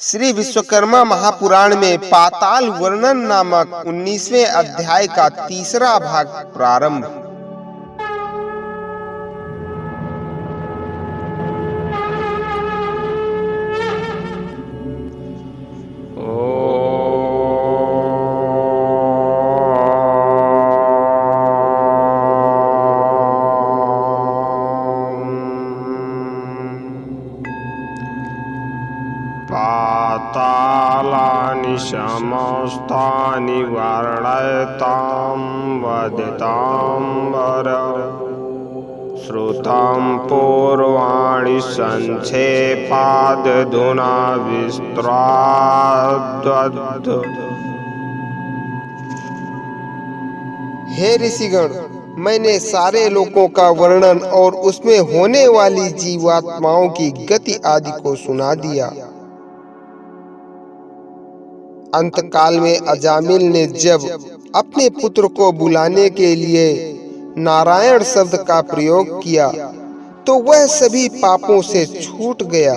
श्री विश्वकर्मा महापुराण में पाताल वर्णन नामक 19वें अध्याय का तीसरा भाग प्रारंभ। पातालानि समस्तानि वर्णयतां वदिताम्बर श्रुतं पूर्वाणि संक्षेपादधुना विस्तराद्। हे ऋषिगण, मैंने सारे लोकों का वर्णन और उसमें होने वाली जीवात्माओं की गति आदि को सुना दिया। अंतकाल में अजामिल ने जब अपने पुत्र को बुलाने के लिए नारायण शब्द का प्रयोग किया तो वह सभी पापों से छूट गया।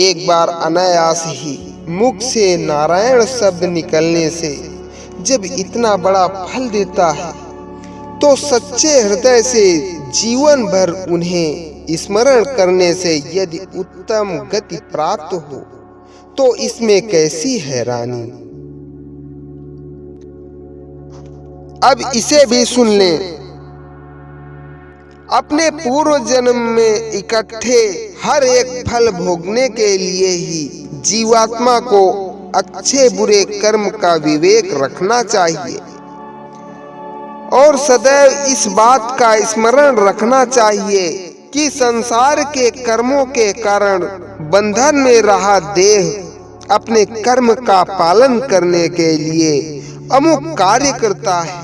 एक बार अनायास ही मुख से नारायण शब्द निकलने से जब इतना बड़ा फल देता है तो सच्चे हृदय से जीवन भर उन्हें स्मरण करने से यदि उत्तम गति प्राप्त हो तो इसमें कैसी हैरानी। अब इसे भी सुन लें। अपने पूर्व जन्म में इकट्ठे हर एक फल भोगने के लिए ही जीवात्मा को अच्छे बुरे कर्म का विवेक रखना चाहिए और सदैव इस बात का स्मरण रखना चाहिए कि संसार के कर्मों के कारण बंधन में रहा देह अपने कर्म का पालन करने के लिए अमुक कार्य करता है।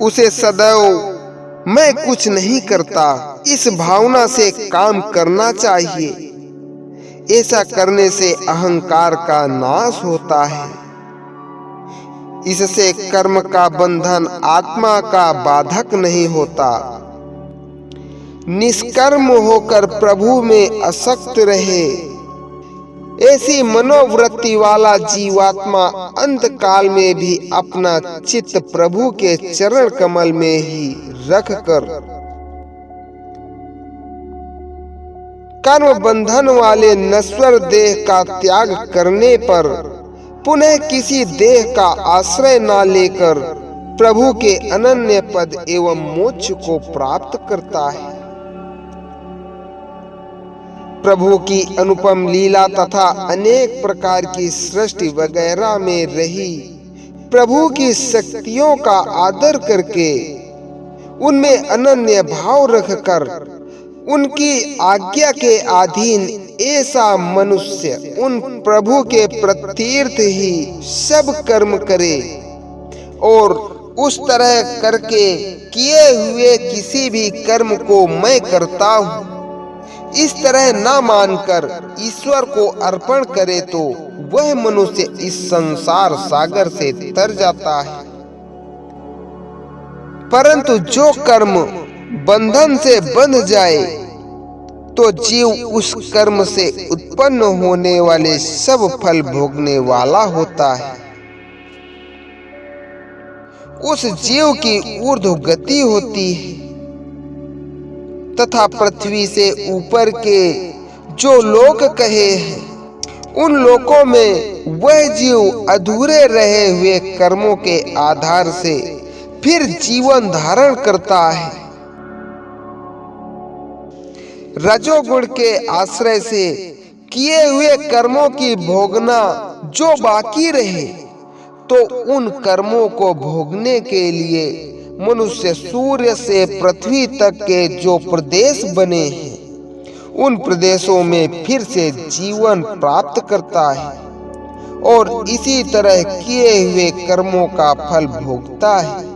उसे सदैव मैं कुछ नहीं करता इस भावना से काम करना चाहिए। ऐसा करने से अहंकार का नाश होता है। इससे कर्म का बंधन आत्मा का बाधक नहीं होता। निष्कर्म होकर प्रभु में आसक्त रहे, ऐसी मनोवृत्ति वाला जीवात्मा अंत काल में भी अपना चित्त प्रभु के चरण कमल में ही रखकर कर्म बंधन वाले नश्वर देह का त्याग करने पर पुनः किसी देह का आश्रय न लेकर प्रभु के अनन्य पद एवं मोक्ष को प्राप्त करता है। प्रभु की अनुपम लीला तथा अनेक प्रकार की सृष्टि वगैरह में रही प्रभु की शक्तियों का आदर करके उनमें अनन्य भाव रखकर उनकी आज्ञा के अधीन ऐसा मनुष्य उन प्रभु के प्रतीर्थ ही सब कर्म करे और उस तरह करके किए हुए किसी भी कर्म को मैं करता हूँ इस तरह न मानकर ईश्वर को अर्पण करे तो वह मनुष्य इस संसार सागर से तर जाता है। परंतु जो कर्म बंधन से बंध जाए तो जीव उस कर्म से उत्पन्न होने वाले सब फल भोगने वाला होता है। उस जीव की ऊर्ध्व गति होती है तथा पृथ्वी से ऊपर के जो लोक कहे हैं उन लोकों में वह जीव अधूरे रहे हुए कर्मों के आधार से फिर जीवन धारण करता है। रजोगुण के आश्रय से किए हुए कर्मों की भोगना जो बाकी रहे तो उन कर्मों को भोगने के लिए मनुष्य सूर्य से पृथ्वी तक के जो प्रदेश बने हैं उन प्रदेशों में फिर से जीवन प्राप्त करता है और इसी तरह किए हुए कर्मों का फल भोगता है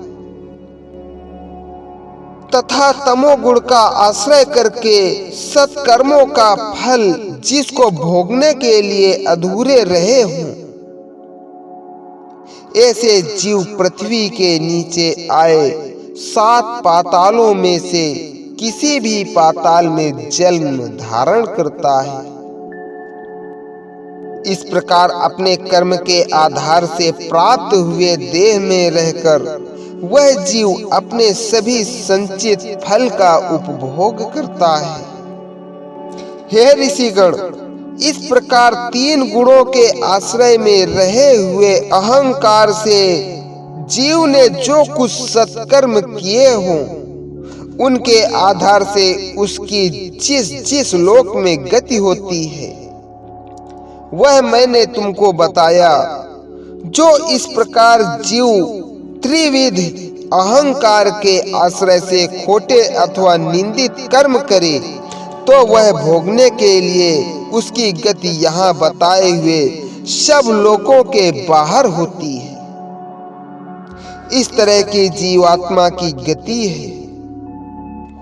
तथा तमोगुण का आश्रय करके सत्कर्मों का फल जिसको भोगने के लिए अधूरे रहे हों ऐसे जीव पृथ्वी के नीचे आए 7 पातालों में से किसी भी पाताल में जन्म धारण करता है। इस प्रकार अपने कर्म के आधार से प्राप्त हुए देह में रहकर वह जीव अपने सभी संचित फल का उपभोग करता है। हे ऋषिगण, इस प्रकार 3 गुणों के आश्रय में रहे हुए अहंकार से जीव ने जो कुछ सत्कर्म किए हों, उनके आधार से उसकी जिस जिस लोक में गति होती है वह मैंने तुमको बताया। जो इस प्रकार जीव त्रिविध अहंकार के आश्रय से खोटे अथवा निंदित कर्म करे तो वह भोगने के लिए उसकी गति यहाँ बताए हुए सब लोकों के बाहर होती है। इस तरह की जीवात्मा की गति है।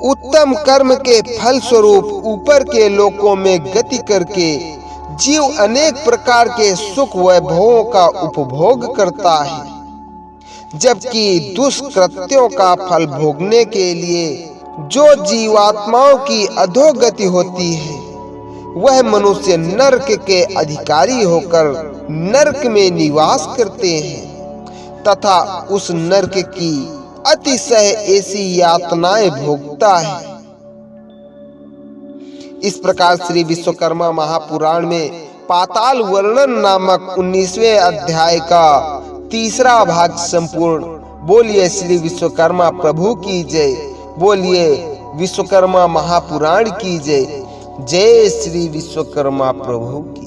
उत्तम कर्म के फल स्वरूप ऊपर के लोकों में गति करके जीव अनेक प्रकार के सुख वैभवों का उपभोग करता है, जबकि दुष्कृत्यों का फल भोगने के लिए जो जीवात्माओं की अधोगति होती है वह मनुष्य नरक के अधिकारी होकर नरक में निवास करते हैं तथा उस नरक की अतिशय ऐसी यातनाएं भोगता है। इस प्रकार श्री विश्वकर्मा महापुराण में पाताल वर्णन नामक 19वें अध्याय का 3रा भाग संपूर्ण। बोलिए श्री विश्वकर्मा प्रभु की जय। बोलिए विश्वकर्मा महापुराण की जय। जय श्री विश्वकर्मा प्रभु की।